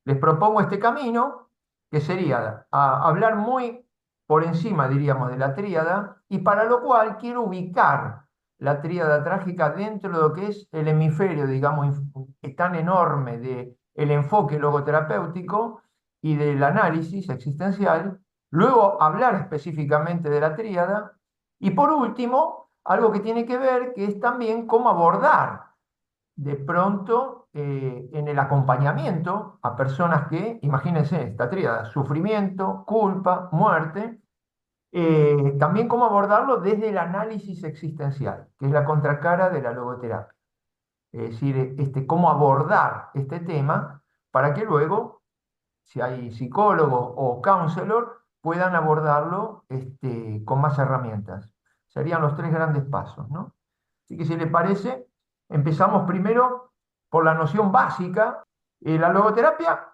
les propongo este camino, que sería hablar muy por encima, diríamos, de la tríada, y para lo cual quiero ubicar la tríada trágica dentro de lo que es el hemisferio, digamos, tan enorme del enfoque logoterapéutico y del análisis existencial, luego hablar específicamente de la tríada, y por último, algo que tiene que ver, que es también cómo abordar de pronto en el acompañamiento a personas que, imagínense esta tríada, sufrimiento, culpa, muerte, también cómo abordarlo desde el análisis existencial, que es la contracara de la logoterapia. Es decir, cómo abordar este tema para que luego, si hay psicólogos o counselor, puedan abordarlo con más herramientas. Serían los tres grandes pasos, ¿no? Así que si les parece, empezamos primero por la noción básica. La logoterapia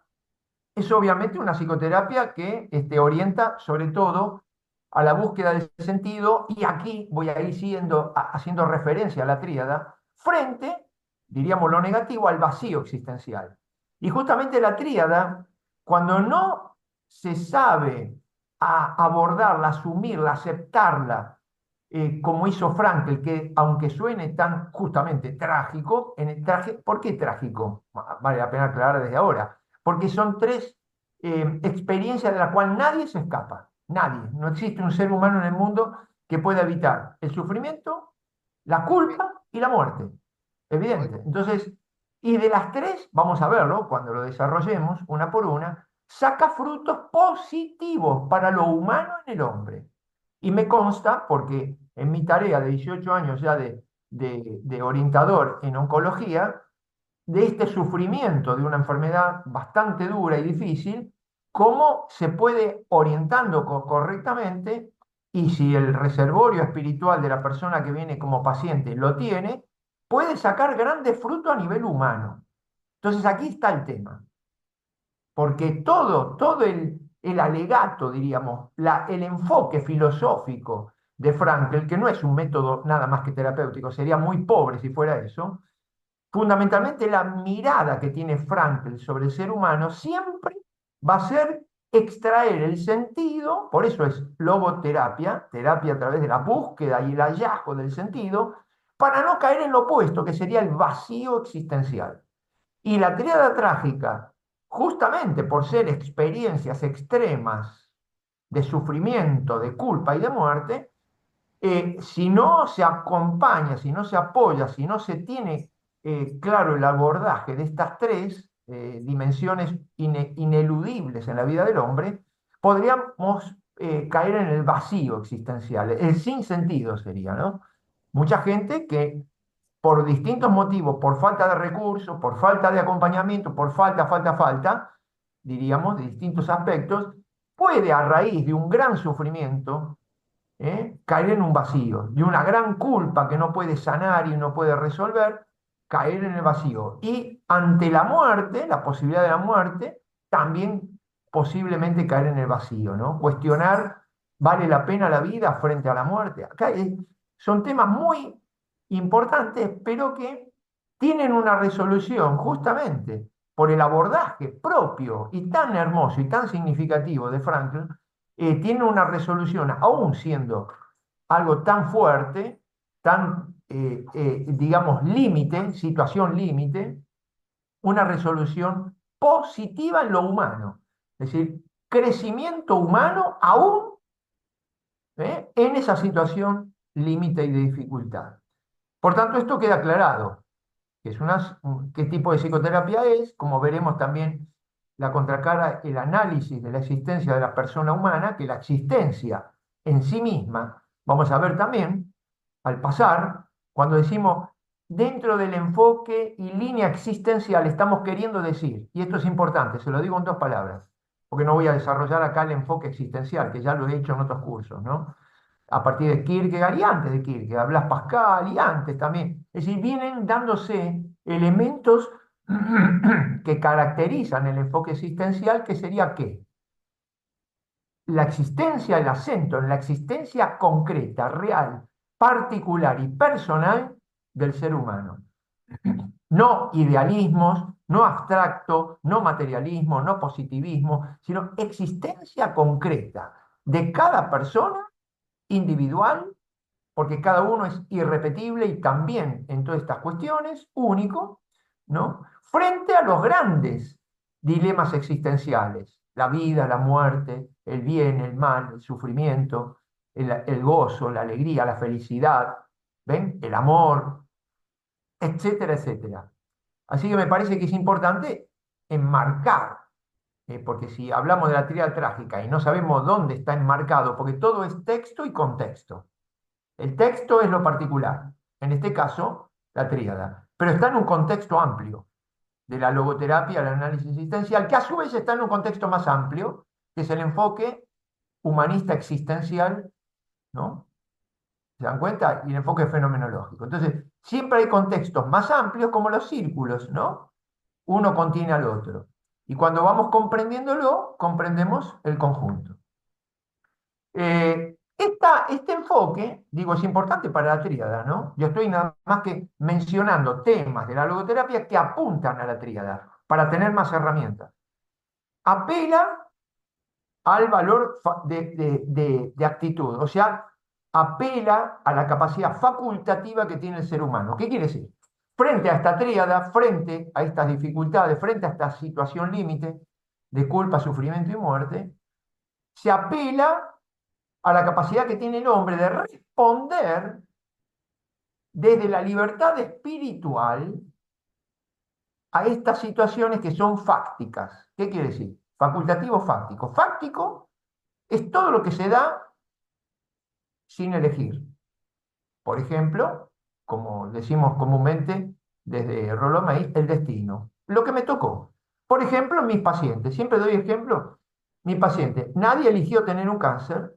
es obviamente una psicoterapia que orienta sobre todo a la búsqueda del sentido, y aquí voy a ir haciendo referencia a la tríada, frente, diríamos lo negativo, al vacío existencial. Y justamente la tríada, cuando no se sabe abordarla, asumirla, aceptarla, como hizo Frankl, que aunque suene tan justamente trágico, ¿por qué trágico? Vale la pena aclarar desde ahora, porque son tres experiencias de las cuales nadie se escapa, nadie, no existe un ser humano en el mundo que pueda evitar el sufrimiento, la culpa y la muerte, evidente. Entonces, y de las tres, vamos a verlo cuando lo desarrollemos una por una, saca frutos positivos para lo humano en el hombre. Y me consta, porque en mi tarea de 18 años ya de orientador en oncología, de este sufrimiento de una enfermedad bastante dura y difícil, cómo se puede orientando correctamente, y si el reservorio espiritual de la persona que viene como paciente lo tiene, puede sacar grandes frutos a nivel humano. Entonces aquí está el tema, porque todo el alegato, diríamos, el enfoque filosófico de Frankl, que no es un método nada más que terapéutico, sería muy pobre si fuera eso, fundamentalmente la mirada que tiene Frankl sobre el ser humano siempre va a ser extraer el sentido, por eso es logoterapia, terapia a través de la búsqueda y el hallazgo del sentido, para no caer en lo opuesto, que sería el vacío existencial. Y la tríada trágica, justamente por ser experiencias extremas de sufrimiento, de culpa y de muerte, si no se acompaña, si no se apoya, si no se tiene claro el abordaje de estas tres dimensiones ineludibles en la vida del hombre, podríamos caer en el vacío existencial, el sinsentido sería, ¿no? Mucha gente que por distintos motivos, por falta de recursos, por falta de acompañamiento, por falta, diríamos, de distintos aspectos, puede a raíz de un gran sufrimiento caer en un vacío, de una gran culpa que no puede sanar y no puede resolver, caer en el vacío. Y ante la muerte, la posibilidad de la muerte, también posiblemente caer en el vacío, ¿no? Cuestionar, ¿vale la pena la vida frente a la muerte? Acá son temas muy importantes, pero que tienen una resolución justamente por el abordaje propio y tan hermoso y tan significativo de Franklin, tiene una resolución, aún siendo algo tan fuerte, tan, digamos, límite, situación límite, una resolución positiva en lo humano. Es decir, crecimiento humano aún en esa situación límite y de dificultad. Por tanto, esto queda aclarado, que es qué tipo de psicoterapia es, como veremos también la contracara, el análisis de la existencia de la persona humana, que la existencia en sí misma, vamos a ver también, al pasar, cuando decimos dentro del enfoque y línea existencial, estamos queriendo decir, y esto es importante, se lo digo en dos palabras, porque no voy a desarrollar acá el enfoque existencial, que ya lo he hecho en otros cursos, ¿no? A partir de Kierkegaard y antes de Kierkegaard, Blas Pascal y antes también. Es decir, vienen dándose elementos que caracterizan el enfoque existencial, que sería ¿qué? La existencia, el acento en la existencia concreta, real, particular y personal del ser humano. no idealismos, no abstracto, no materialismo, no positivismo, sino existencia concreta de cada persona individual, porque cada uno es irrepetible y también en todas estas cuestiones único, ¿no? Frente a los grandes dilemas existenciales, la vida, la muerte, el bien, el mal, el sufrimiento, el gozo, la alegría, la felicidad, ¿ven? El amor, etcétera, etcétera. Así que me parece que es importante enmarcar, porque si hablamos de la tríada trágica y no sabemos dónde está enmarcado, porque todo es texto y contexto. El texto es lo particular, en este caso, la tríada, pero está en un contexto amplio de la logoterapia, el análisis existencial, que a su vez está en un contexto más amplio, que es el enfoque humanista existencial, ¿no? ¿Se dan cuenta? Y el enfoque fenomenológico. Entonces, siempre hay contextos más amplios como los círculos, ¿no? Uno contiene al otro. Y cuando vamos comprendiéndolo, comprendemos el conjunto. Este enfoque, digo, es importante para la tríada, ¿no? Yo estoy nada más que mencionando temas de la logoterapia que apuntan a la tríada para tener más herramientas. Apela al valor de actitud, o sea, apela a la capacidad facultativa que tiene el ser humano. ¿Qué quiere decir? Frente a esta tríada, frente a estas dificultades, frente a esta situación límite de culpa, sufrimiento y muerte, se apela a la capacidad que tiene el hombre de responder desde la libertad espiritual a estas situaciones que son fácticas. ¿Qué quiere decir? Facultativo, fáctico. Fáctico es todo lo que se da sin elegir. Por ejemplo, como decimos comúnmente desde Rollo May, el destino. Lo que me tocó. Por ejemplo, mis pacientes. Siempre doy ejemplo. Mi paciente, nadie eligió tener un cáncer.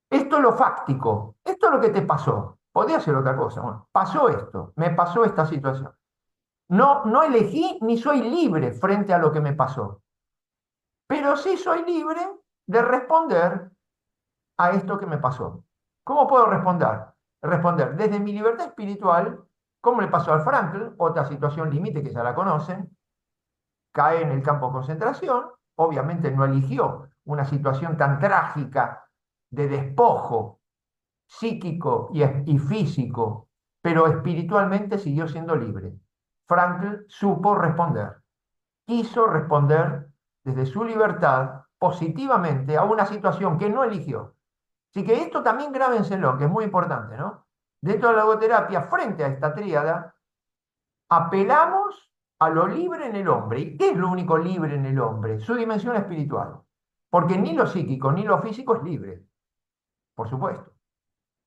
Esto es lo fáctico. Esto es lo que te pasó. Podía ser otra cosa. Bueno, pasó esto. Me pasó esta situación. No elegí ni soy libre frente a lo que me pasó. Pero sí soy libre de responder a esto que me pasó. ¿Cómo puedo responder? Responder desde mi libertad espiritual, como le pasó al Frankl, otra situación límite que ya la conocen, cae en el campo de concentración, obviamente no eligió una situación tan trágica de despojo psíquico y físico, pero espiritualmente siguió siendo libre. Frankl supo responder, quiso responder desde su libertad positivamente a una situación que no eligió. Así que esto también grábenselo, que es muy importante, ¿no? Dentro de la logoterapia, frente a esta tríada, apelamos a lo libre en el hombre. ¿Y qué es lo único libre en el hombre? Su dimensión espiritual. Porque ni lo psíquico ni lo físico es libre, por supuesto.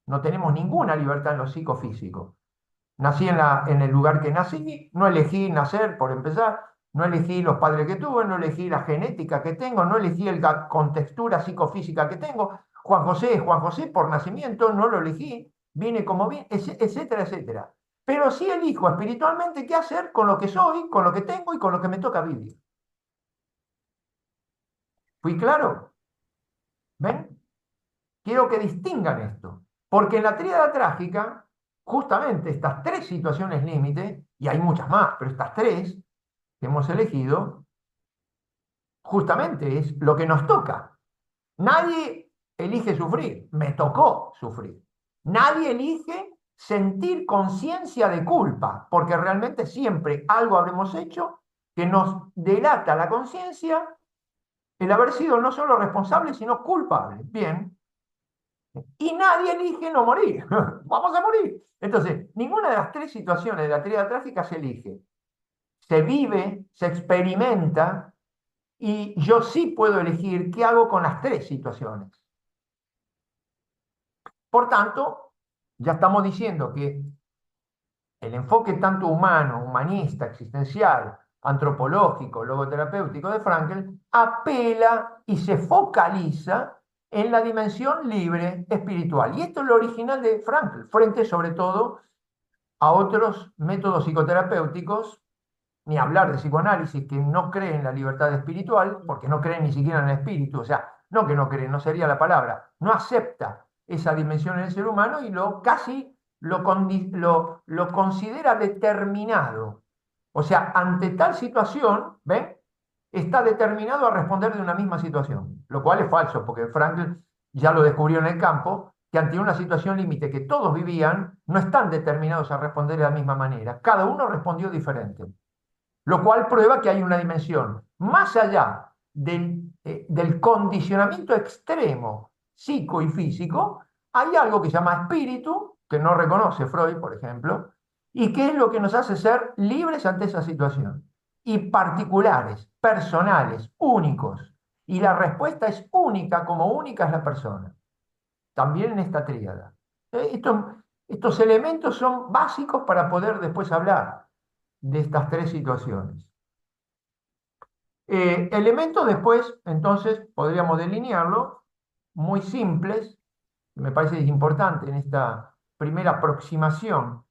No tenemos ninguna libertad en lo psicofísico. Nací en el lugar que nací, no elegí nacer, por empezar, no elegí los padres que tuve, no elegí la genética que tengo, no elegí la contextura psicofísica que tengo. Juan José es Juan José por nacimiento, no lo elegí, vine como vine, etcétera, etcétera. Pero sí elijo espiritualmente qué hacer con lo que soy, con lo que tengo y con lo que me toca vivir. ¿Fui claro? ¿Ven? Quiero que distingan esto, porque en la tríada trágica, justamente estas tres situaciones límite, y hay muchas más, pero estas tres que hemos elegido, justamente es lo que nos toca. Nadie elige sufrir, me tocó sufrir. Nadie elige sentir conciencia de culpa, porque realmente siempre algo habremos hecho que nos delata la conciencia el haber sido no solo responsable, sino culpable. Bien, y nadie elige no morir. Vamos a morir. Entonces, ninguna de las tres situaciones de la tríada trágica se elige. Se vive, se experimenta, y yo sí puedo elegir qué hago con las tres situaciones. Por tanto, ya estamos diciendo que el enfoque tanto humano, humanista, existencial, antropológico, logoterapéutico de Frankl apela y se focaliza en la dimensión libre espiritual. Y esto es lo original de Frankl, frente sobre todo a otros métodos psicoterapéuticos, ni hablar de psicoanálisis, que no creen en la libertad espiritual, porque no creen ni siquiera en el espíritu, o sea, no que no creen, no sería la palabra, no acepta esa dimensión en el ser humano y lo casi lo considera determinado. O sea, ante tal situación, ¿ven? Está determinado a responder de una misma situación, lo cual es falso, porque Frankl ya lo descubrió en el campo, que ante una situación límite que todos vivían, no están determinados a responder de la misma manera. Cada uno respondió diferente, lo cual prueba que hay una dimensión más allá del condicionamiento extremo psico y físico, hay algo que se llama espíritu, que no reconoce Freud, por ejemplo, y que es lo que nos hace ser libres ante esa situación, y particulares, personales, únicos. Y la respuesta es única, como única es la persona, también en esta tríada. Estos elementos son básicos para poder después hablar de estas tres situaciones. Elementos después, entonces, podríamos delinearlo, muy simples, me parece importante en esta primera aproximación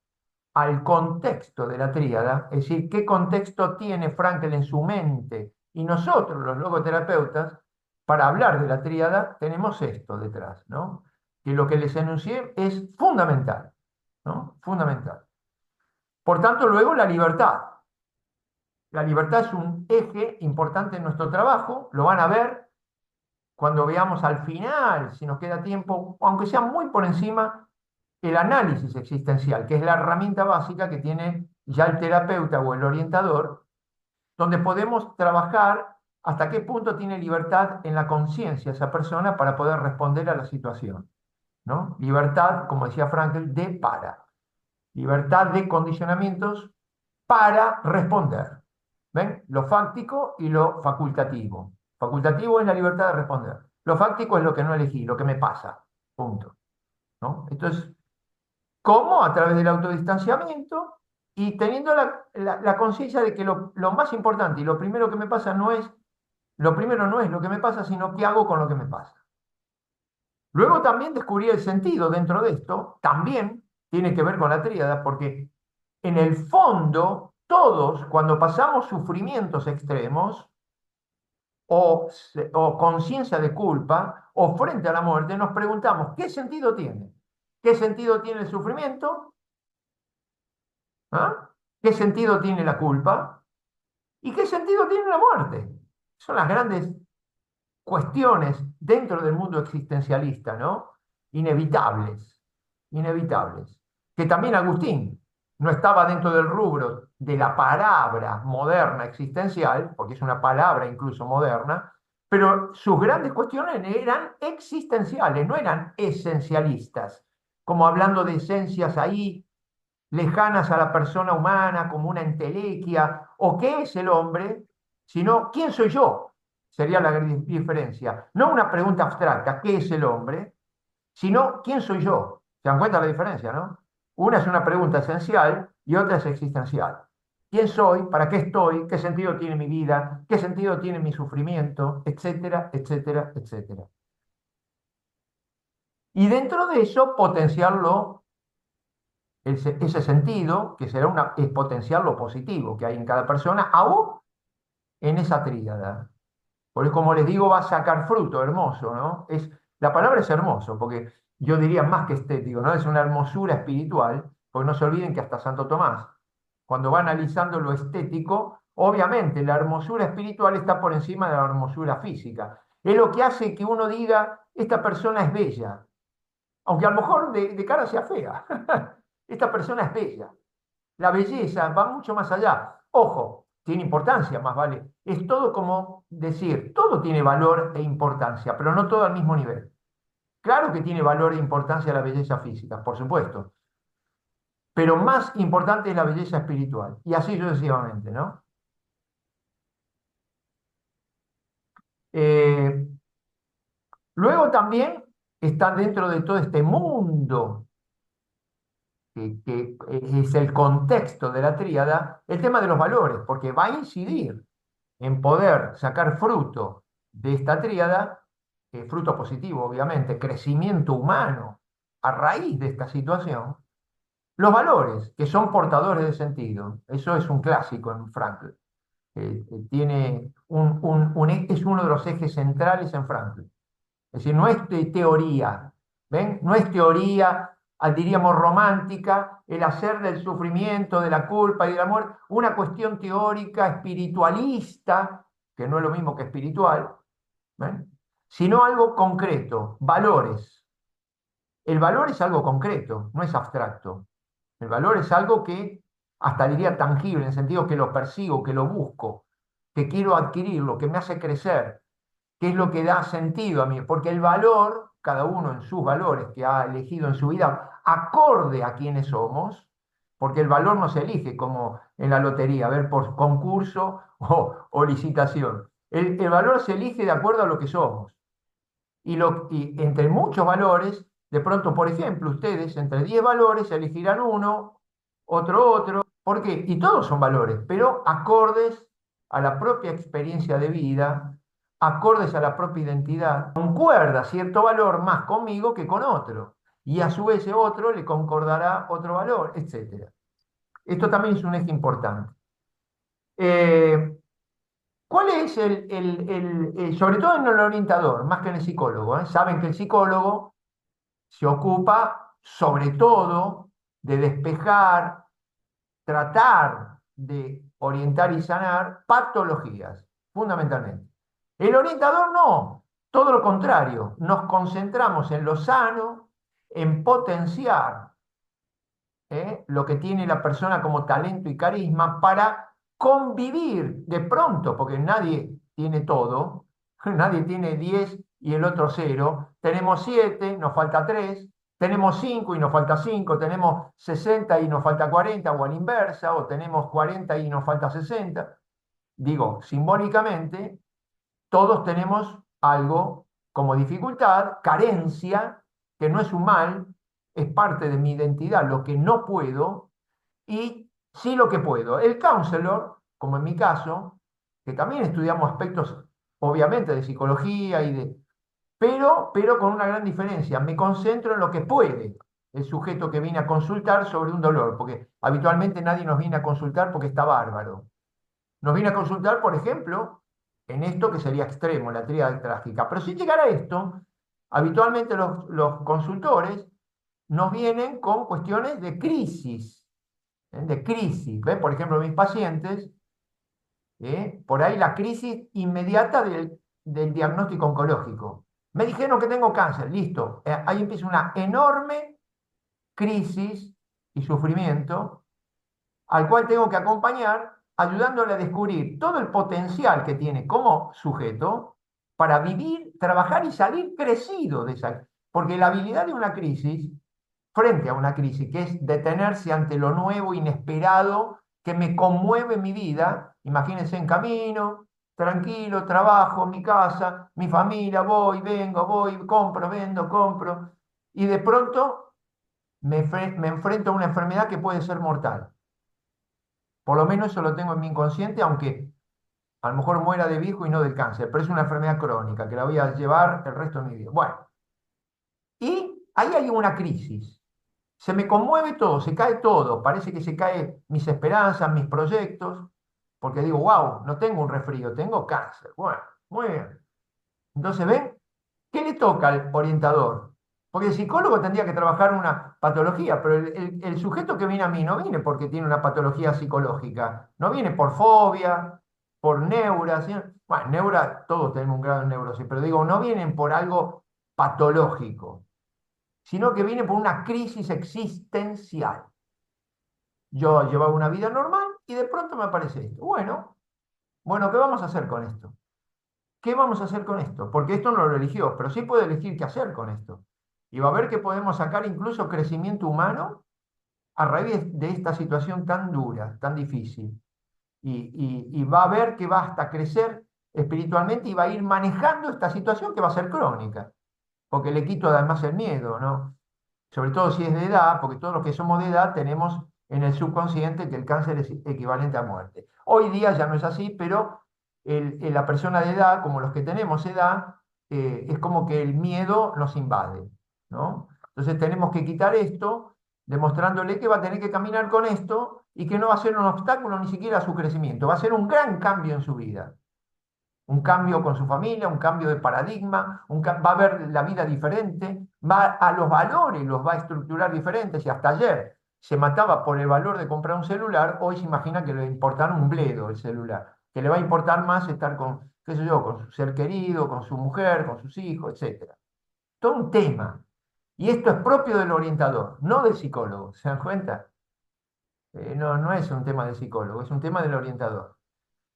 al contexto de la tríada, es decir, qué contexto tiene Frankl en su mente y nosotros, los logoterapeutas, para hablar de la tríada, tenemos esto detrás, ¿no? Que lo que les enuncié es fundamental, ¿no? Fundamental. Por tanto, luego la libertad. La libertad es un eje importante en nuestro trabajo, lo van a ver cuando veamos al final, si nos queda tiempo, aunque sea muy por encima, el análisis existencial, que es la herramienta básica que tiene ya el terapeuta o el orientador, donde podemos trabajar hasta qué punto tiene libertad en la conciencia esa persona para poder responder a la situación, ¿no? Libertad, como decía Frankl, de para. Libertad de condicionamientos para responder. ¿Ven? Lo fáctico y lo facultativo. Facultativo es la libertad de responder. Lo fáctico es lo que no elegí, lo que me pasa. Punto. ¿No? Entonces, ¿cómo? A través del autodistanciamiento y teniendo la conciencia de que lo más importante y lo primero que me pasa no es, lo primero no es lo que me pasa, sino qué hago con lo que me pasa. Luego también descubrí el sentido dentro de esto, también tiene que ver con la tríada, porque en el fondo, todos, cuando pasamos sufrimientos extremos, o conciencia de culpa, o frente a la muerte, nos preguntamos, ¿qué sentido tiene? ¿Qué sentido tiene el sufrimiento? ¿Ah? ¿Qué sentido tiene la culpa? ¿Y qué sentido tiene la muerte? Son las grandes cuestiones dentro del mundo existencialista, ¿no? Inevitables, inevitables. Que también Agustín no estaba dentro del rubro de la palabra moderna existencial, porque es una palabra incluso moderna, pero sus grandes cuestiones eran existenciales, no eran esencialistas, como hablando de esencias ahí lejanas a la persona humana, como una entelequia, o qué es el hombre, sino quién soy yo, sería la diferencia. No una pregunta abstracta, ¿qué es el hombre? Sino quién soy yo. ¿Se dan cuenta la diferencia, no? Una es una pregunta esencial y otra es existencial. ¿Quién soy? ¿Para qué estoy? ¿Qué sentido tiene mi vida? ¿Qué sentido tiene mi sufrimiento? Etcétera, etcétera, etcétera. Y dentro de eso, potenciarlo ese sentido, que será es potenciar lo positivo que hay en cada persona, aún en esa tríada. Porque como les digo, va a sacar fruto hermoso, ¿no? La palabra es hermoso, porque yo diría más que estético, ¿no? Es una hermosura espiritual, porque no se olviden que hasta Santo Tomás, cuando va analizando lo estético, obviamente la hermosura espiritual está por encima de la hermosura física. Es lo que hace que uno diga, esta persona es bella, aunque a lo mejor de cara sea fea. Esta persona es bella. La belleza va mucho más allá. Ojo, tiene importancia, más vale. Es todo como decir, todo tiene valor e importancia, pero no todo al mismo nivel. Claro que tiene valor e importancia la belleza física, por supuesto, pero más importante es la belleza espiritual. Y así sucesivamente, ¿no? Eh, Luego también está dentro de todo este mundo que es el contexto de la tríada, el tema de los valores, porque va a incidir en poder sacar fruto de esta tríada, fruto positivo, obviamente, crecimiento humano a raíz de esta situación, los valores, que son portadores de sentido. Eso es un clásico en Frankl. Tiene es uno de los ejes centrales en Frankl. Es decir, no es teoría, ¿ven? No es teoría diríamos romántica, el hacer del sufrimiento, de la culpa y del amor una cuestión teórica, espiritualista, que no es lo mismo que espiritual, ¿ven? Sino algo concreto, valores. El valor es algo concreto, no es abstracto. El valor es algo que hasta diría tangible, en el sentido que lo persigo, que lo busco, que quiero adquirirlo, que me hace crecer, que es lo que da sentido a mí. Porque el valor, cada uno en sus valores que ha elegido en su vida, acorde a quienes somos, porque el valor no se elige como en la lotería, a ver, por concurso o licitación. El valor se elige de acuerdo a lo que somos. Y entre muchos valores, de pronto, por ejemplo, ustedes entre 10 valores elegirán uno, otro. ¿Por qué? Y todos son valores, pero acordes a la propia experiencia de vida, acordes a la propia identidad. Concuerda cierto valor más conmigo que con otro. Y a su vez ese otro le concordará otro valor, etcétera. Esto también es un eje importante. Eh, ¿Cuál es sobre todo en el orientador, más que en el psicólogo? Saben que el psicólogo se ocupa sobre todo de despejar, tratar de orientar y sanar patologías, fundamentalmente. El orientador no, todo lo contrario, nos concentramos en lo sano, en potenciar lo que tiene la persona como talento y carisma para convivir de pronto, porque nadie tiene todo, nadie tiene 10 y el otro cero, tenemos 7, nos falta 3, tenemos 5 y nos falta 5, tenemos 60 y nos falta 40 o a la inversa, o tenemos 40 y nos falta 60. Digo, simbólicamente, todos tenemos algo como dificultad, carencia, que no es un mal, es parte de mi identidad, lo que no puedo y sí lo que puedo. El counselor, como en mi caso, que también estudiamos aspectos, obviamente, de psicología pero con una gran diferencia. Me concentro en lo que puede el sujeto que viene a consultar sobre un dolor, porque habitualmente nadie nos viene a consultar porque está bárbaro. Nos viene a consultar, por ejemplo, en esto que sería extremo, la tríada trágica. Pero sin llegar a esto, habitualmente los consultores nos vienen con cuestiones de crisis, de crisis. ¿Ves? Por ejemplo, mis pacientes, por ahí la crisis inmediata del diagnóstico oncológico. Me dijeron que tengo cáncer, listo. Ahí empieza una enorme crisis y sufrimiento al cual tengo que acompañar ayudándole a descubrir todo el potencial que tiene como sujeto para vivir, trabajar y salir crecido de esa. Porque la habilidad de una crisis, frente a una crisis, que es detenerse ante lo nuevo, inesperado, que me conmueve mi vida, imagínense en camino, tranquilo, trabajo, mi casa, mi familia, voy, vengo, voy, compro, vendo, compro, y de pronto me enfrento a una enfermedad que puede ser mortal. Por lo menos eso lo tengo en mi inconsciente, aunque a lo mejor muera de viejo y no del cáncer, pero es una enfermedad crónica que la voy a llevar el resto de mi vida. Bueno, y ahí hay una crisis. Se me conmueve todo, se cae todo. Parece que se caen mis esperanzas, mis proyectos, porque digo, wow, no tengo un resfrío, tengo cáncer. Bueno, muy bien. Entonces, ¿ven? ¿Qué le toca al orientador? Porque el psicólogo tendría que trabajar una patología, pero el sujeto que viene a mí no viene porque tiene una patología psicológica, no viene por fobia, por neuras. Bueno, neura, todos tenemos un grado de neurosis, pero digo, no vienen por algo patológico, sino que vienen por una crisis existencial. Yo llevaba una vida normal y de pronto me aparece esto. Bueno, ¿qué vamos a hacer con esto? ¿Qué vamos a hacer con esto? Porque esto no lo eligió, pero sí puede elegir qué hacer con esto. Y va a ver que podemos sacar incluso crecimiento humano a raíz de esta situación tan dura, tan difícil. Y va a ver que va hasta crecer espiritualmente y va a ir manejando esta situación que va a ser crónica, porque le quito además el miedo, ¿no? Sobre todo si es de edad, porque todos los que somos de edad tenemos en el subconsciente que el cáncer es equivalente a muerte. Hoy día ya no es así, pero la persona de edad, como los que tenemos edad, es como que el miedo nos invade, ¿no? Entonces tenemos que quitar esto, demostrándole que va a tener que caminar con esto y que no va a ser un obstáculo ni siquiera a su crecimiento, va a ser un gran cambio en su vida. un cambio con su familia, un cambio de paradigma, va a ver la vida diferente, a los valores los va a estructurar diferentes. Si hasta ayer se mataba por el valor de comprar un celular, hoy se imagina que le va a importar un bledo el celular, que le va a importar más estar con, qué sé yo, con su ser querido, con su mujer, con sus hijos, etcétera. Todo un tema. Y esto es propio del orientador, no del psicólogo. ¿Se dan cuenta? No, no es un tema del psicólogo, es un tema del orientador.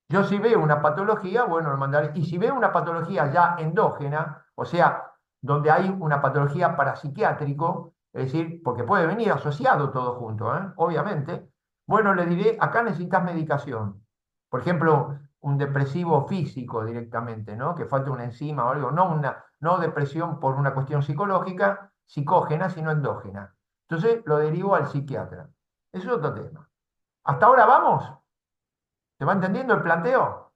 Yo si veo una patología, bueno, lo mandaré. Y si veo una patología ya endógena, o sea, donde hay una patología parapsiquiátrico, es decir, porque puede venir asociado todo junto, obviamente, bueno, le diré, acá necesitas medicación. Por ejemplo, un depresivo físico directamente, ¿no? Que falta una enzima o algo, no depresión por una cuestión psicológica, psicógena, sino endógena. Entonces lo derivo al psiquiatra. Eso es otro tema. ¿Hasta ahora vamos? ¿Se va entendiendo el planteo?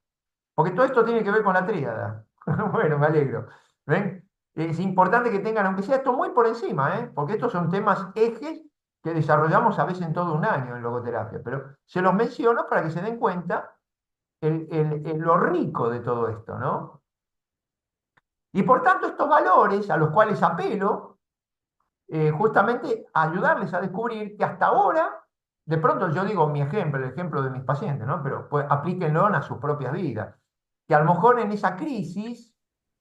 Porque todo esto tiene que ver con la tríada. Bueno, me alegro. ¿Ven? Es importante que tengan, aunque sea esto muy por encima, porque estos son temas ejes que desarrollamos a veces en todo un año en logoterapia, pero se los menciono para que se den cuenta lo rico de todo esto, ¿no? Y por tanto, estos valores a los cuales apelo, justamente ayudarles a descubrir que hasta ahora, de pronto yo digo mi ejemplo, el ejemplo de mis pacientes, ¿no? Pero pues, aplíquenlo a sus propias vidas. Que a lo mejor en esa crisis,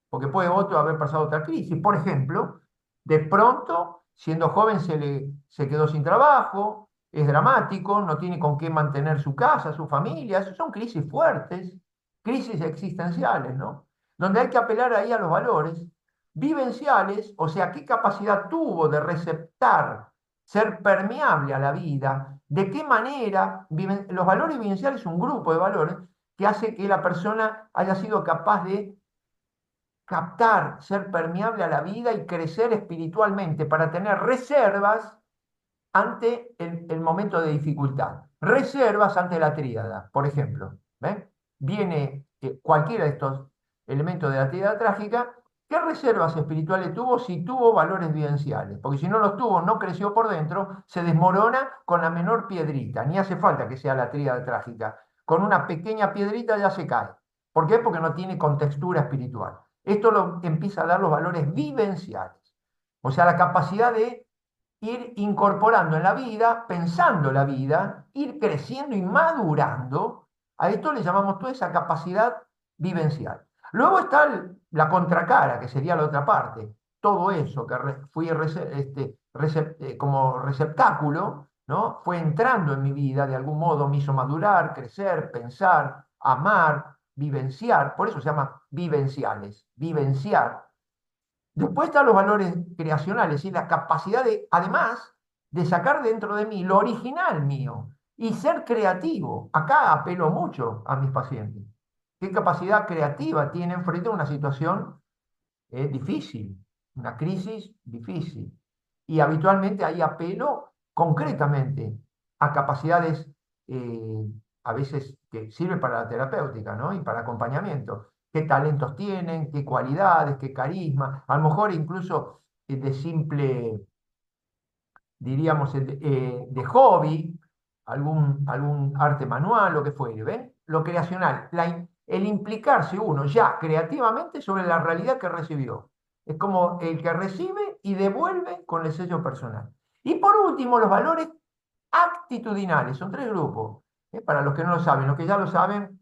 porque puede otro haber pasado otra crisis, por ejemplo, de pronto, siendo joven, se quedó sin trabajo, es dramático, no tiene con qué mantener su casa, su familia, son crisis fuertes, crisis existenciales, ¿no? Donde hay que apelar ahí a los valores vivenciales, o sea, qué capacidad tuvo de receptar, ser permeable a la vida, de qué manera los valores vivenciales son un grupo de valores que hace que la persona haya sido capaz de captar, ser permeable a la vida y crecer espiritualmente para tener reservas ante el momento de dificultad. Reservas ante la tríada, por ejemplo. ¿Ven? Viene cualquiera de estos elementos de la tríada trágica. ¿Qué reservas espirituales tuvo si tuvo valores vivenciales? Porque si no los tuvo, no creció por dentro, se desmorona con la menor piedrita. Ni hace falta que sea la tríada trágica. Con una pequeña piedrita ya se cae. ¿Por qué? Porque no tiene contextura espiritual. Esto lo empieza a dar los valores vivenciales. O sea, la capacidad de ir incorporando en la vida, pensando la vida, ir creciendo y madurando. A esto le llamamos toda esa capacidad vivencial. Luego está la contracara, que sería la otra parte. Todo eso que fui como receptáculo, ¿no? Fue entrando en mi vida, de algún modo me hizo madurar, crecer, pensar, amar, vivenciar. Por eso se llama vivenciales, vivenciar. Después están los valores creacionales y la capacidad de, además, de sacar dentro de mí lo original mío y ser creativo. Acá apelo mucho a mis pacientes. ¿Qué capacidad creativa tienen frente a una situación difícil, una crisis difícil? Y habitualmente ahí apelo concretamente a capacidades eh, a veces que sirven para la terapéutica, ¿no? Y para acompañamiento. ¿Qué talentos tienen? ¿Qué cualidades? ¿Qué carisma? A lo mejor incluso de simple, diríamos, de hobby, algún arte manual, lo que fuere, ¿ven? Lo creacional, el implicarse uno ya creativamente sobre la realidad que recibió. Es como el que recibe y devuelve con el sello personal. Y por último, los valores actitudinales. Son tres grupos. Para los que no lo saben, los que ya lo saben,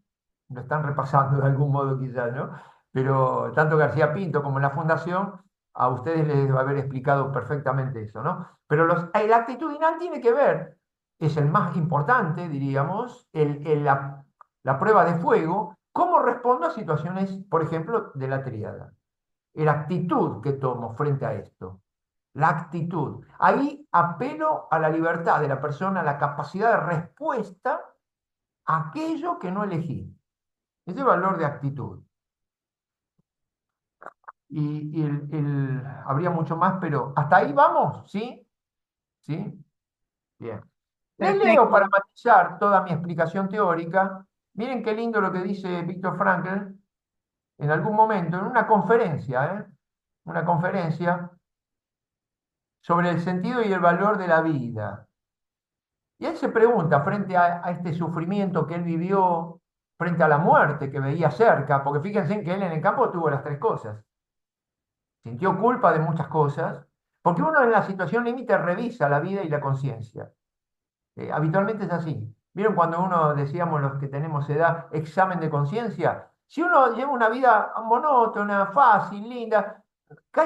lo están repasando de algún modo quizás, ¿no? Pero tanto García Pinto como la Fundación, a ustedes les va a haber explicado perfectamente eso, ¿no? Pero el actitudinal tiene que ver, es el más importante, diríamos, la prueba de fuego, cómo respondo a situaciones, por ejemplo, de la tríada. La actitud que tomo frente a esto. La actitud. Ahí apelo a la libertad de la persona, a la capacidad de respuesta a aquello que no elegí. Ese valor de actitud. Habría mucho más, pero hasta ahí vamos, ¿sí? ¿Sí? Bien. Les leo para Perfecto. matizar toda mi explicación teórica. Miren qué lindo lo que dice Víctor Frankl en algún momento, en una conferencia, ¿eh? Una conferencia sobre el sentido y el valor de la vida. Y él se pregunta, frente a este sufrimiento que él vivió, frente a la muerte que veía cerca, porque fíjense en que él en el campo tuvo las tres cosas. Sintió culpa de muchas cosas, porque uno en la situación límite revisa la vida y la conciencia. Habitualmente es así. ¿Vieron cuando uno, decíamos los que tenemos edad, examen de conciencia? Si uno lleva una vida monótona, fácil, linda,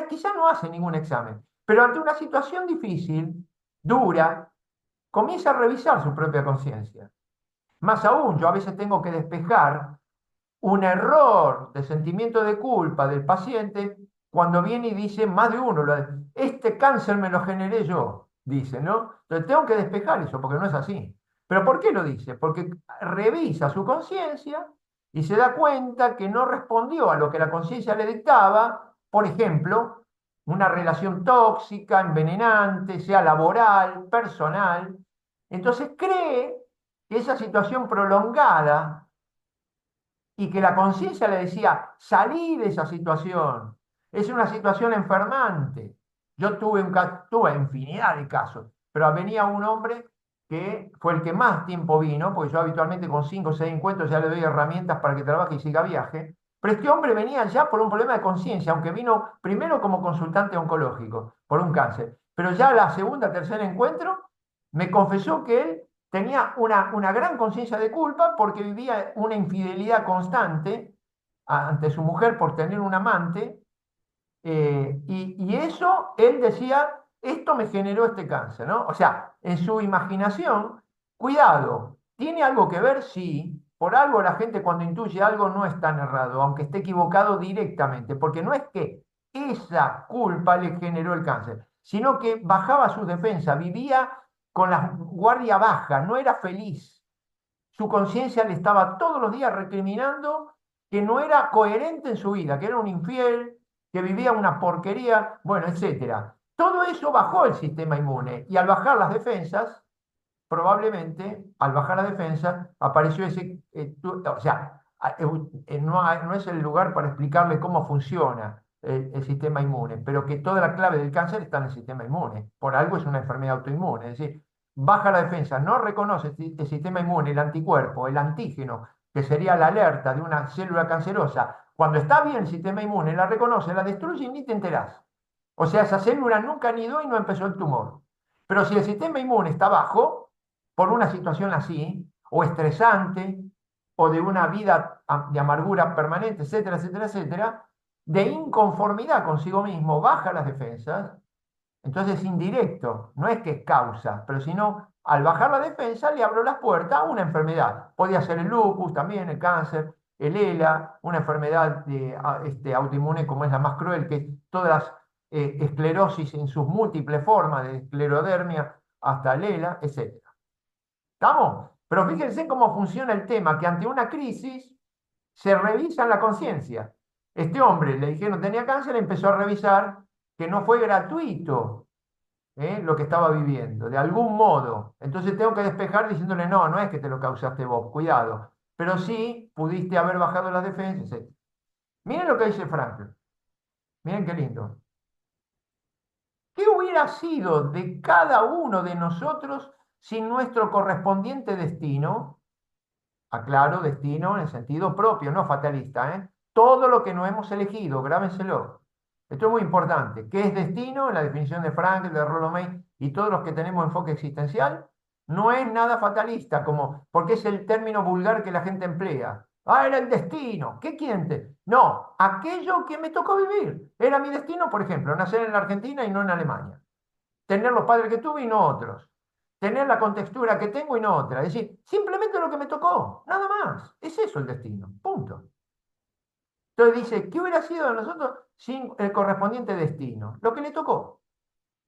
quizá no hace ningún examen, pero ante una situación difícil, dura, comienza a revisar su propia conciencia. Más aún, yo a veces tengo que despejar un error de sentimiento de culpa del paciente cuando viene y dice, más de uno, este cáncer me lo generé yo, dice, ¿no? Entonces tengo que despejar eso porque no es así. ¿Pero por qué lo dice? Porque revisa su conciencia y se da cuenta que no respondió a lo que la conciencia le dictaba, por ejemplo, una relación tóxica, envenenante, sea laboral, personal. Entonces cree que esa situación prolongada y que la conciencia le decía, salí de esa situación, es una situación enfermante. Yo tuve infinidad de casos, pero venía un hombre que fue el que más tiempo vino, porque yo habitualmente con 5 o 6 encuentros ya le doy herramientas para que trabaje y siga viaje, pero este hombre venía ya por un problema de conciencia, aunque vino primero como consultante oncológico, por un cáncer, pero ya la segunda, tercer encuentro, me confesó que él tenía una gran conciencia de culpa porque vivía una infidelidad constante ante su mujer por tener un amante, y eso él decía, esto me generó este cáncer, ¿no? O sea, en su imaginación, cuidado, ¿tiene algo que ver? Sí. Por algo la gente cuando intuye algo no es tan errado, aunque esté equivocado directamente, porque no es que esa culpa le generó el cáncer, sino que bajaba su defensa, vivía con la guardia baja, no era feliz. Su conciencia le estaba todos los días recriminando que no era coherente en su vida, que era un infiel, que vivía una porquería, bueno, etcétera. Todo eso bajó el sistema inmune y al bajar las defensas, probablemente al bajar las defensas apareció ese, o sea, no es el lugar para explicarle cómo funciona el sistema inmune, pero que toda la clave del cáncer está en el sistema inmune. Por algo es una enfermedad autoinmune, es decir, baja la defensa, no reconoce el sistema inmune, el anticuerpo, el antígeno, que sería la alerta de una célula cancerosa. Cuando está bien el sistema inmune, la reconoce, la destruye y ni te enterás. O sea, esa célula nunca anidó y no empezó el tumor. Pero si el sistema inmune está bajo, por una situación así, o estresante, o de una vida de amargura permanente, etcétera, etcétera, etcétera, de inconformidad consigo mismo, baja las defensas, entonces es indirecto, no es que es causa, pero sino al bajar la defensa le abro las puertas a una enfermedad. Podría ser el lupus, también el cáncer, el ELA, una enfermedad autoinmune como es la más cruel, que es todas las esclerosis en sus múltiples formas, de esclerodermia hasta el ELA, etcétera. ¿Estamos? Pero fíjense cómo funciona el tema, que ante una crisis se revisa la conciencia. Este hombre le dijeron que tenía cáncer, empezó a revisar que no fue gratuito, lo que estaba viviendo, de algún modo. Entonces tengo que despejar diciéndole, no, no es que te lo causaste vos, cuidado. Pero sí pudiste haber bajado las defensas, etc. Miren lo que dice Frankl. Miren qué lindo. ¿Qué hubiera sido de cada uno de nosotros sin nuestro correspondiente destino? Aclaro, destino en el sentido propio, no fatalista, ¿eh? Todo lo que no hemos elegido, grábenselo. Esto es muy importante. ¿Qué es destino? En la definición de Frankl, de Rollo May y todos los que tenemos enfoque existencial, no es nada fatalista, como, porque es el término vulgar que la gente emplea. Ah, era el destino. ¿Qué quiente? No, aquello que me tocó vivir. Era mi destino, por ejemplo, nacer en la Argentina y no en Alemania. Tener los padres que tuve y no otros. Tener la contextura que tengo y no otra. Es decir, simplemente lo que me tocó, nada más. Es eso el destino, punto. Entonces dice, ¿qué hubiera sido de nosotros sin el correspondiente destino? Lo que le tocó.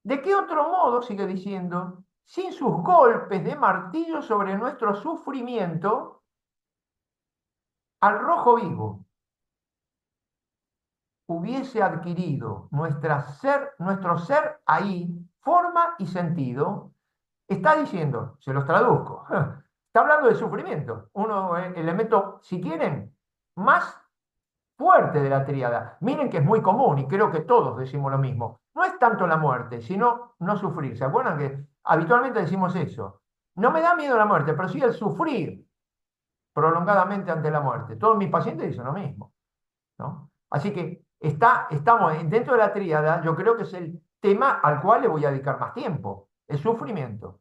¿De qué otro modo, sigue diciendo, sin sus golpes de martillo sobre nuestro sufrimiento, al rojo vivo hubiese adquirido nuestro ser ahí, forma y sentido? Está diciendo, se los traduzco, está hablando de sufrimiento, uno elemento, si quieren, más fuerte de la tríada. Miren que es muy común y creo que todos decimos lo mismo. No es tanto la muerte, sino no sufrir. ¿Se acuerdan que habitualmente decimos eso? No me da miedo la muerte, pero sí el sufrir prolongadamente ante la muerte. Todos mis pacientes dicen lo mismo, ¿no? Así que estamos dentro de la tríada, yo creo que es el tema al cual le voy a dedicar más tiempo, el sufrimiento.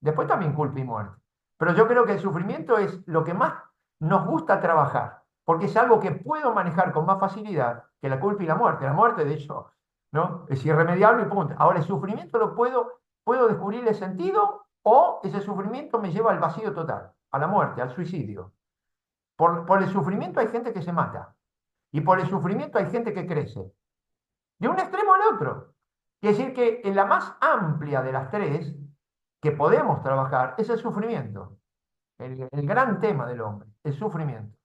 Después también culpa y muerte. Pero yo creo que el sufrimiento es lo que más nos gusta trabajar, porque es algo que puedo manejar con más facilidad que la culpa y la muerte. La muerte, de hecho, ¿no? Es irremediable y punto. Ahora, el sufrimiento puedo descubrirle sentido o ese sufrimiento me lleva al vacío total, a la muerte, al suicidio. Por el sufrimiento hay gente que se mata y por el sufrimiento hay gente que crece. De un extremo al otro. Quiere decir que en la más amplia de las tres que podemos trabajar es el sufrimiento, el gran tema del hombre, el sufrimiento.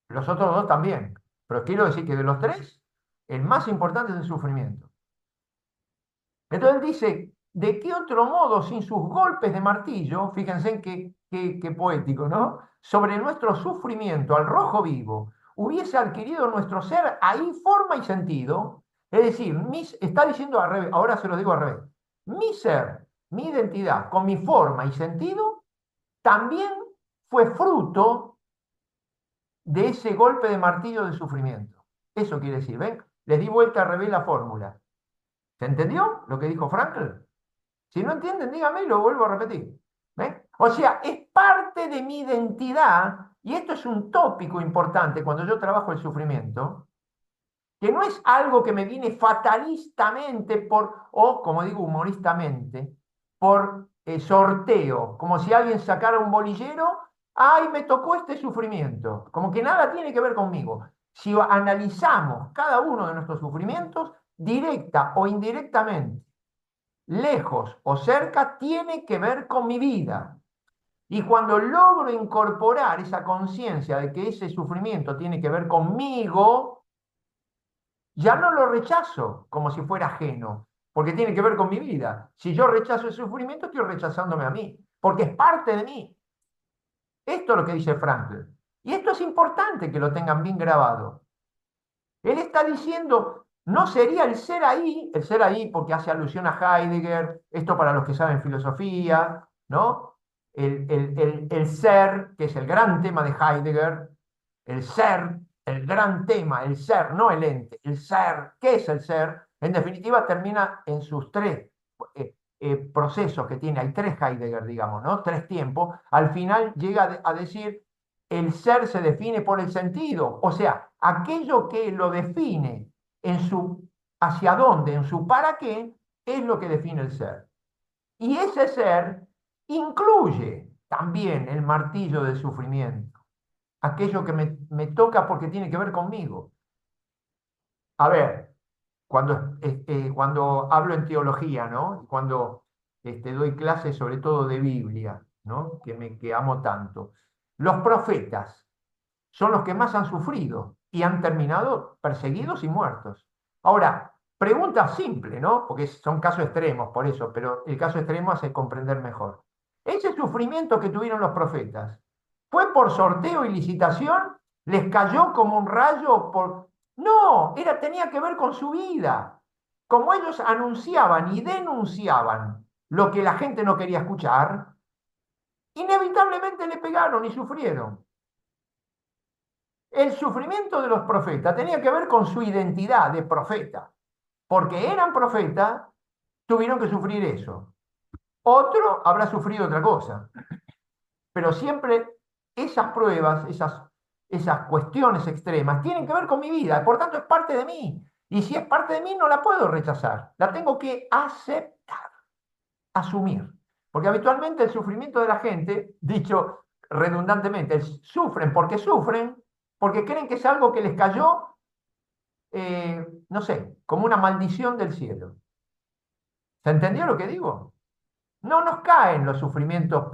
Los otros dos también, pero quiero decir que de los tres, el más importante es el sufrimiento. Entonces él dice, ¿de qué otro modo sin sus golpes de martillo, fíjense en qué poético, ¿no? Sobre nuestro sufrimiento al rojo vivo, hubiese adquirido nuestro ser ahí forma y sentido? Es decir, está diciendo al revés, ahora se lo digo al revés, mi ser, mi identidad, con mi forma y sentido, también fue fruto de ese golpe de martillo de sufrimiento. Eso quiere decir, ¿ven? Les di vuelta al revés la fórmula. ¿Se entendió lo que dijo Frankl? Si no entienden, díganme y lo vuelvo a repetir. ¿Ven? O sea, es parte de mi identidad, y esto es un tópico importante cuando yo trabajo el sufrimiento, que no es algo que me viene fatalistamente o como digo humoristamente, por sorteo, como si alguien sacara un bolillero, ay, me tocó este sufrimiento, como que nada tiene que ver conmigo. Si analizamos cada uno de nuestros sufrimientos, directa o indirectamente, lejos o cerca, tiene que ver con mi vida. Y cuando logro incorporar esa conciencia de que ese sufrimiento tiene que ver conmigo, ya no lo rechazo como si fuera ajeno, porque tiene que ver con mi vida. Si yo rechazo el sufrimiento, estoy rechazándome a mí, porque es parte de mí. Esto es lo que dice Frankl. Y esto es importante que lo tengan bien grabado. Él está diciendo, no sería el ser ahí porque hace alusión a Heidegger, esto para los que saben filosofía, ¿no? El ser, que es el gran tema de Heidegger, el ser, el gran tema, el ser, no el ente, el ser, ¿qué es el ser? En definitiva termina en sus tres procesos que tiene, hay tres Heidegger, digamos, ¿no? Tres tiempos, al final llega a decir el ser se define por el sentido, o sea, aquello que lo define en su hacia dónde, en su para qué, es lo que define el ser. Y ese ser incluye también el martillo del sufrimiento, aquello que me toca porque tiene que ver conmigo. A ver, cuando hablo en teología, ¿no? Cuando doy clases sobre todo de Biblia, ¿no? Que amo tanto. Los profetas son los que más han sufrido y han terminado perseguidos y muertos. Ahora, pregunta simple, ¿no? Porque son casos extremos, por eso, pero el caso extremo hace comprender mejor. Ese sufrimiento que tuvieron los profetas, ¿fue por sorteo y licitación? ¿Les cayó como un rayo por... No, tenía que ver con su vida. Como ellos anunciaban y denunciaban lo que la gente no quería escuchar, inevitablemente le pegaron y sufrieron. El sufrimiento de los profetas tenía que ver con su identidad de profeta, porque eran profetas, tuvieron que sufrir eso. Otro habrá sufrido otra cosa, pero siempre esas pruebas, esas cuestiones extremas, tienen que ver con mi vida, por tanto es parte de mí. Y si es parte de mí, no la puedo rechazar, la tengo que aceptar, asumir. Porque habitualmente el sufrimiento de la gente, dicho redundantemente, sufren porque creen que es algo que les cayó, no sé, como una maldición del cielo. ¿Se entendió lo que digo? No nos caen los sufrimientos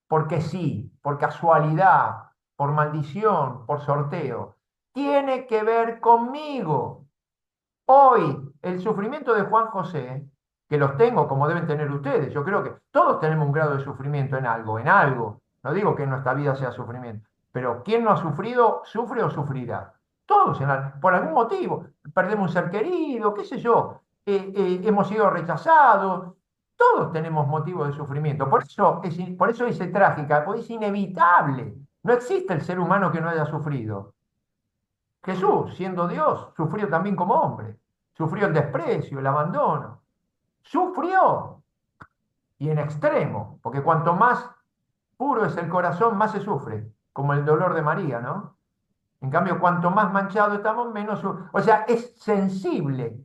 porque sí, por casualidad, por maldición, por sorteo. Tiene que ver conmigo. Hoy, el sufrimiento de Juan José, que los tengo como deben tener ustedes, yo creo que todos tenemos un grado de sufrimiento en algo, en algo. No digo que en nuestra vida sea sufrimiento, pero ¿quién no ha sufrido, sufre o sufrirá? Todos, por algún motivo. Perdemos un ser querido, qué sé yo, hemos sido rechazados. Todos tenemos motivos de sufrimiento. Por eso dice trágica, porque es inevitable. No existe el ser humano que no haya sufrido. Jesús, siendo Dios, sufrió también como hombre. Sufrió el desprecio, el abandono. Sufrió, y en extremo, porque cuanto más puro es el corazón, más se sufre, como el dolor de María, ¿no? En cambio, cuanto más manchado estamos, menos... O sea, es sensible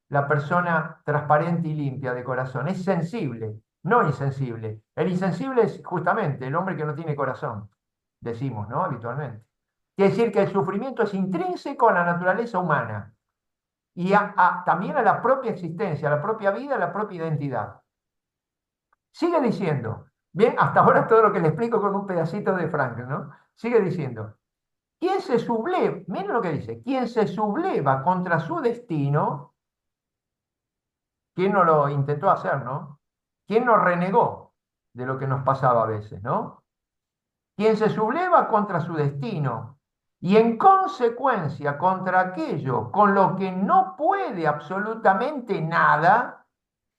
la persona transparente y limpia de corazón. Es sensible, no insensible. El insensible es justamente el hombre que no tiene corazón, decimos, ¿no? Habitualmente. Quiere decir que el sufrimiento es intrínseco a la naturaleza humana y también a la propia existencia, a la propia vida, a la propia identidad. Sigue diciendo, bien, hasta ahora todo lo que le explico con un pedacito de Frankl, ¿no? Sigue diciendo, quien se subleva, miren lo que dice, quien se subleva contra su destino, ¿quién no lo intentó hacer, no? ¿Quién no renegó de lo que nos pasaba a veces, no? Quien se subleva contra su destino y en consecuencia contra aquello con lo que no puede absolutamente nada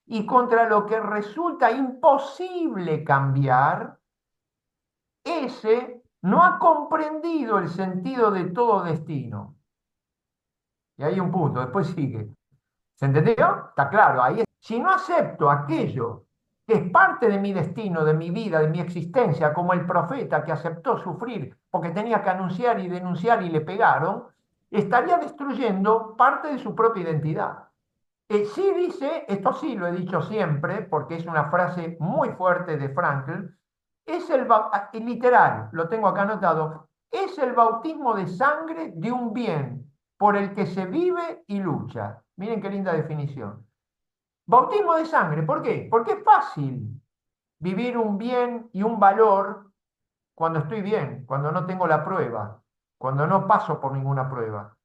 y contra lo que resulta imposible cambiar, ese no ha comprendido el sentido de todo destino. Y hay un punto, después sigue. ¿Se entendió? Está claro, ahí es. Si no acepto aquello que es parte de mi destino, de mi vida, de mi existencia, como el profeta que aceptó sufrir porque tenía que anunciar y denunciar y le pegaron, estaría destruyendo parte de su propia identidad. Sí dice, esto sí lo he dicho siempre, porque es una frase muy fuerte de Frankl, es literal, lo tengo acá anotado, es el bautismo de sangre de un bien por el que se vive y lucha. Miren qué linda definición. Bautismo de sangre, ¿por qué? Porque es fácil vivir un bien y un valor cuando estoy bien, cuando no tengo la prueba, cuando no paso por ninguna prueba.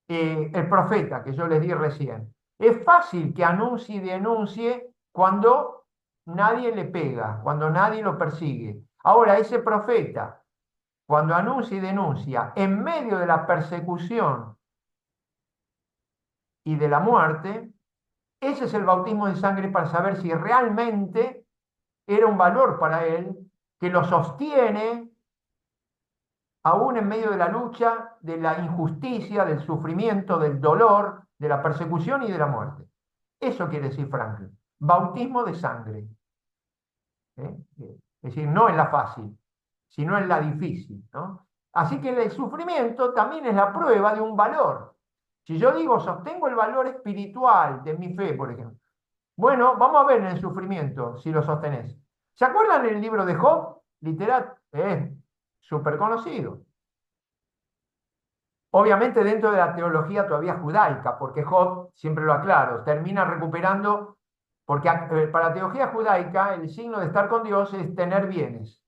El profeta que yo les di recién. Es fácil que anuncie y denuncie cuando nadie le pega, cuando nadie lo persigue. Ahora, ese profeta, cuando anuncia y denuncia en medio de la persecución y de la muerte, ese es el bautismo de sangre para saber si realmente era un valor para él, que lo sostiene aún en medio de la lucha, de la injusticia, del sufrimiento, del dolor, de la persecución y de la muerte. Eso quiere decir Franklin. Bautismo de sangre. ¿Eh? Es decir, no en la fácil, sino en la difícil, ¿no? Así que el sufrimiento también es la prueba de un valor. Si yo digo, sostengo el valor espiritual de mi fe, por ejemplo, bueno, vamos a ver en el sufrimiento si lo sostenés. ¿Se acuerdan del libro de Job? Literal, es súper conocido. Obviamente dentro de la teología todavía judaica, porque Job, siempre lo aclaro, termina recuperando, porque para la teología judaica el signo de estar con Dios es tener bienes,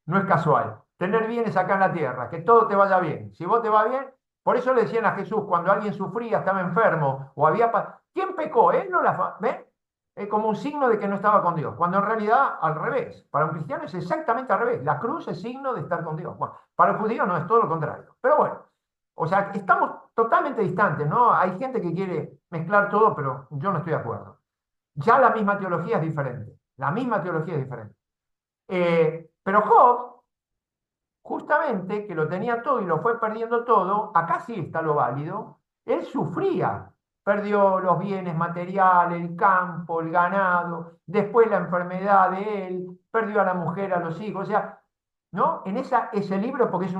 no es casual. Tener bienes acá en la tierra, que todo te vaya bien. Si vos te va bien, por eso le decían a Jesús cuando alguien sufría, estaba enfermo o había... ¿Quién pecó? Él no la... ¿Ven? Es como un signo de que no estaba con Dios, cuando en realidad al revés. Para un cristiano es exactamente al revés. La cruz es signo de estar con Dios. Bueno, para el judío no es todo lo contrario. Pero bueno, o sea, estamos totalmente distantes, ¿no? Hay gente que quiere mezclar todo, pero yo no estoy de acuerdo. Ya la misma teología es diferente. La misma teología es diferente. Pero Job, justamente que lo tenía todo y lo fue perdiendo todo, acá sí está lo válido, él sufría, perdió los bienes materiales, el campo, el ganado, después la enfermedad de él, perdió a la mujer, a los hijos, o sea, ¿no? En ese libro, porque es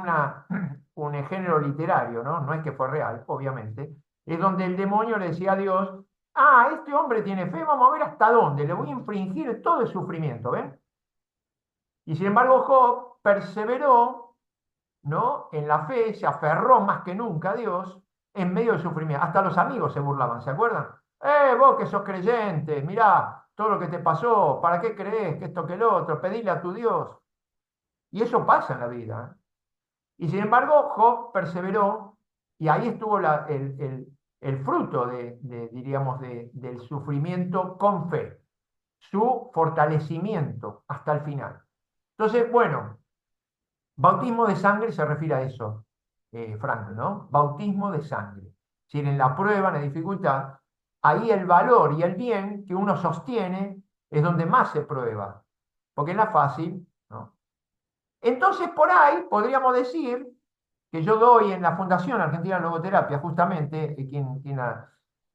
un género literario, ¿no? No es que fue real, obviamente, es donde el demonio le decía a Dios, ah, este hombre tiene fe, vamos a ver hasta dónde, le voy a infringir todo el sufrimiento, ¿ven? Y sin embargo, Job perseveró, ¿no? En la fe, se aferró más que nunca a Dios en medio del sufrimiento. Hasta los amigos se burlaban, ¿se acuerdan? Vos que sos creyente, mirá todo lo que te pasó, ¿para qué crees que esto que lo otro? Pedile a tu Dios. Y eso pasa en la vida. ¿Eh? Y sin embargo, Job perseveró y ahí estuvo el fruto diríamos, del sufrimiento con fe, su fortalecimiento hasta el final. Entonces, bueno, bautismo de sangre se refiere a eso, Frank, ¿no? Bautismo de sangre. Si en la prueba, en la dificultad, ahí el valor y el bien que uno sostiene es donde más se prueba. Porque en la fácil, ¿no? Entonces, por ahí podríamos decir que yo doy en la Fundación Argentina de Logoterapia, justamente,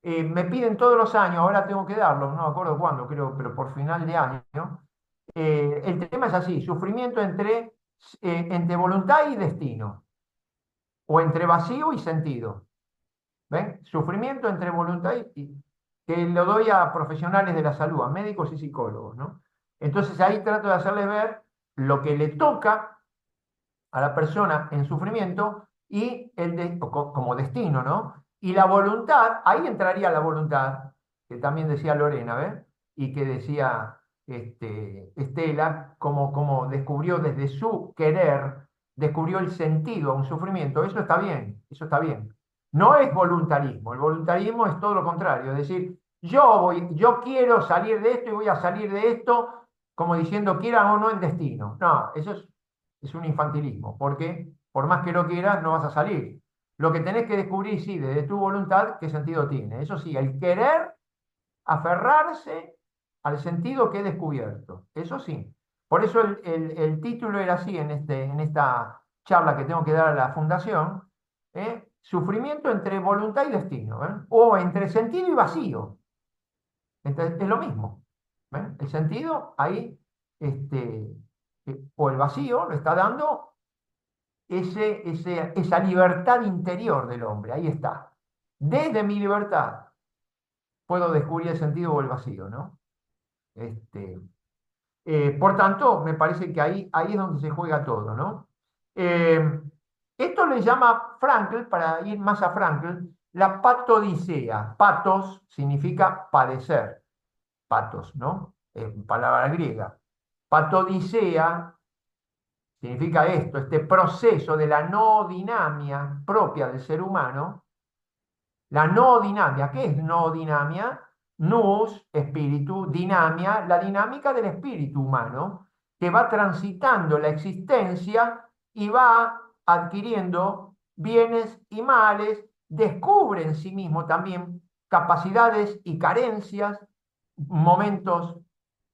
me piden todos los años, ahora tengo que darlo, no me acuerdo cuándo, creo, pero por final de año. El tema es así: sufrimiento entre voluntad y destino, o entre vacío y sentido. ¿Ven? Sufrimiento entre voluntad que lo doy a profesionales de la salud, a médicos y psicólogos, ¿no? Entonces ahí trato de hacerles ver lo que le toca a la persona en sufrimiento y como destino, ¿no? Y la voluntad, ahí entraría la voluntad, que también decía Lorena, ¿ves? Y que decía Estela, como descubrió desde su querer, descubrió el sentido a un sufrimiento. Eso está bien, eso está bien. No es voluntarismo, el voluntarismo es todo lo contrario, es decir, yo quiero salir de esto y voy a salir de esto, como diciendo quiera o no el destino. No, eso es un infantilismo, porque por más que lo quieras, no vas a salir. Lo que tenés que descubrir, sí, desde tu voluntad, qué sentido tiene. Eso sí, el querer aferrarse al sentido que he descubierto. Eso sí. Por eso el título era así en esta charla que tengo que dar a la fundación: sufrimiento entre voluntad y destino, o entre sentido y vacío. Entonces, es lo mismo. ¿Ven? El sentido ahí, o el vacío, lo está dando esa libertad interior del hombre. Ahí está. Desde mi libertad puedo descubrir el sentido o el vacío, ¿no? Este, por tanto, me parece que ahí es donde se juega todo, ¿no? Eh, Esto le llama Frankl, para ir más a Frankl, la patodicea. Patos significa padecer, patos, ¿no? Palabra griega. Patodicea significa esto: este proceso de la no dinamia propia del ser humano. La no dinamia, ¿qué es no dinamia? Nous, espíritu, dinamia, la dinámica del espíritu humano, que va transitando la existencia y va adquiriendo bienes y males, descubre en sí mismo también capacidades y carencias, momentos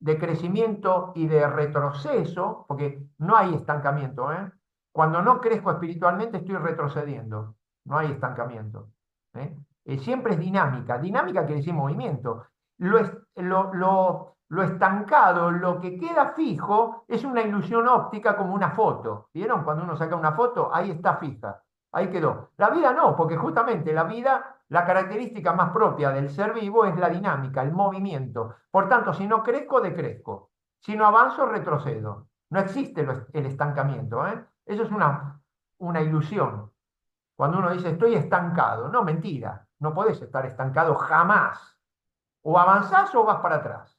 de crecimiento y de retroceso, porque no hay estancamiento, ¿eh? Cuando no crezco espiritualmente estoy retrocediendo, no hay estancamiento. ¿Eh? Siempre es dinámica. Dinámica quiere decir movimiento. Lo estancado, lo que queda fijo, es una ilusión óptica, como una foto. ¿Vieron? Cuando uno saca una foto, ahí está fija, ahí quedó. La vida no, porque justamente la vida, la característica más propia del ser vivo es la dinámica, el movimiento. Por tanto, si no crezco, decrezco. Si no avanzo, retrocedo. No existe el estancamiento, ¿eh? Eso es una ilusión. Cuando uno dice estoy estancado, no, mentira, no podés estar estancado jamás. O avanzás o vas para atrás.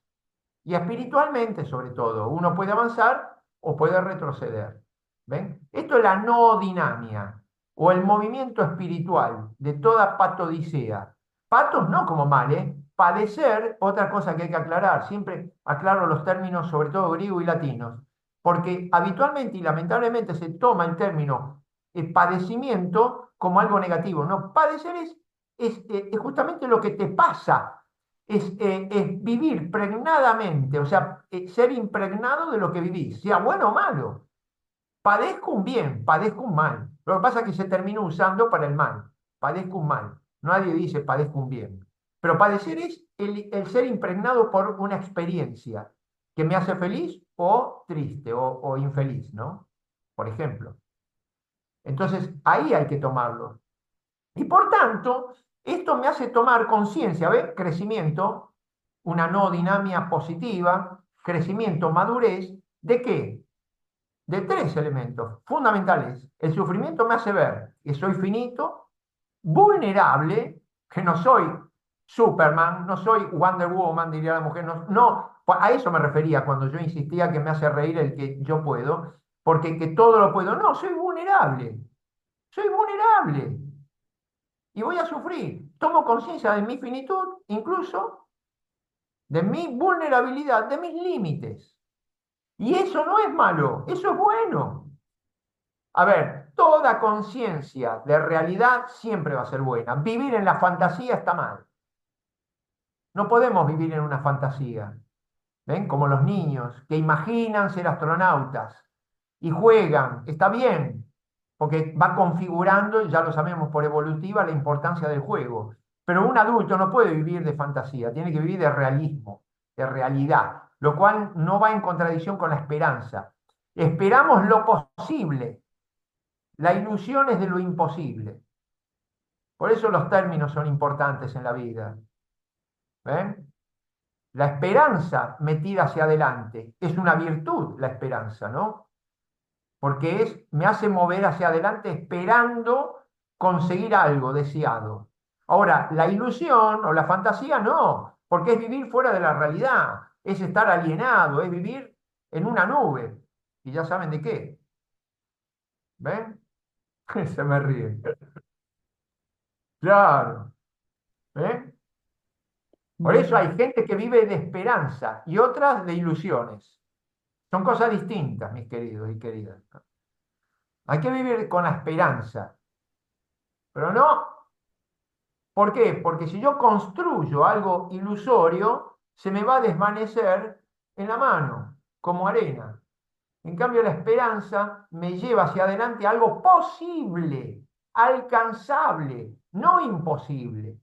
Y espiritualmente, sobre todo, uno puede avanzar o puede retroceder. ¿Ven? Esto es la no dinamia, o el movimiento espiritual de toda patodicea. Patos no como mal, ¿eh? Padecer, otra cosa que hay que aclarar, siempre aclaro los términos, sobre todo griego y latinos, porque habitualmente y lamentablemente se toma el término padecimiento como algo negativo. No, padecer es justamente lo que te pasa, es vivir pregnadamente, o sea, ser impregnado de lo que vivís, sea bueno o malo. Padezco un bien, padezco un mal. Lo que pasa es que se termina usando para el mal. Padezco un mal. Nadie dice padezco un bien. Pero padecer es el ser impregnado por una experiencia que me hace feliz o triste o infeliz, ¿no? Por ejemplo. Entonces, ahí hay que tomarlo. Y por tanto, esto me hace tomar conciencia, ¿ves? Crecimiento, una no dinamia positiva, crecimiento, madurez, ¿de qué? De tres elementos fundamentales. El sufrimiento me hace ver que soy finito, vulnerable, que no soy Superman, no soy Wonder Woman, diría la mujer, no, no, a eso me refería cuando yo insistía que me hace reír el que yo puedo, porque que todo lo puedo. No, soy vulnerable y voy a sufrir. Tomo conciencia de mi finitud, incluso de mi vulnerabilidad, de mis límites. Y eso no es malo, eso es bueno. A ver, toda conciencia de realidad siempre va a ser buena. Vivir en la fantasía está mal. No podemos vivir en una fantasía. ¿Ven? Como los niños que imaginan ser astronautas. y juegan, está bien, porque va configurando, ya lo sabemos por evolutiva, la importancia del juego. Pero un adulto no puede vivir de fantasía, tiene que vivir de realismo, de realidad, lo cual no va en contradicción con la esperanza. Esperamos lo posible, la ilusión es de lo imposible. Por eso los términos son importantes en la vida. ¿Ven? La esperanza metida hacia adelante es una virtud, la esperanza, ¿no? Porque me hace mover hacia adelante esperando conseguir algo deseado. Ahora, la ilusión o la fantasía no, porque es vivir fuera de la realidad, es estar alienado, es vivir en una nube. Y ya saben de qué. ¿Ven? Se me ríe. Claro. ¿Ven? Por eso hay Bueno, gente que vive de esperanza y otras de ilusiones. Son cosas distintas, mis queridos y queridas. Hay que vivir con la esperanza, pero no. ¿Por qué? Porque si yo construyo algo ilusorio, se me va a desvanecer en la mano, como arena. En cambio, la esperanza me lleva hacia adelante algo posible, alcanzable, no imposible.